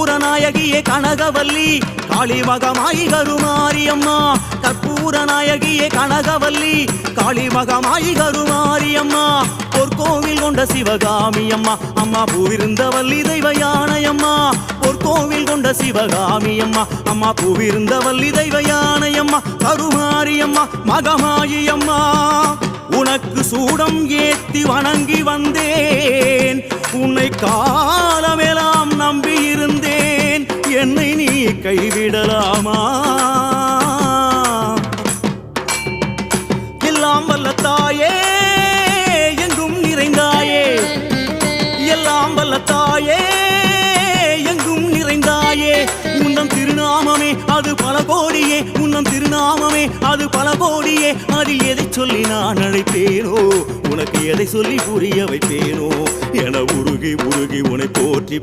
கற்பூர நாயகியே கனகவல்லி காளி மகமாயி கருமாரியம்மா கற்பூர நாயகியே கனகவல்லி காளி மகமாயி கருமாரியம்மா பொற்கோவில் கொண்ட சிவகாமி அம்மா அம்மா பூவிருந்த வள்ளி தெய்வ யானையம்மா பொற்கோவில் கொண்ட சிவகாமி அம்மா அம்மா பூவிருந்த வள்ளி தெய்வ யானையம்மா கருமாரியம்மா மகமாயி அம்மா உனக்கு சூடம் ஏத்தி வணங்கி வந்தேன் உன்னை காலமெல்லாம் நம்பி இருந்தேன் என்னை நீ கைவிடலாமா எல்லாம் வல்ல தாயே எங்கும் நிறைந்தாயே எல்லாம் வல்ல தாயே எங்கும் நிறைந்தாயே உன்னம் திருநாமமே அது பல கோடியே உன்னம் திருநாமமே அது பல கோடியே அதில் எதை சொல்லி நான் அழைப்பேனோ உனக்கு எதை சொல்லி புரிய வைப்பேனோ என உருகி உருகி உன்னை போற்றி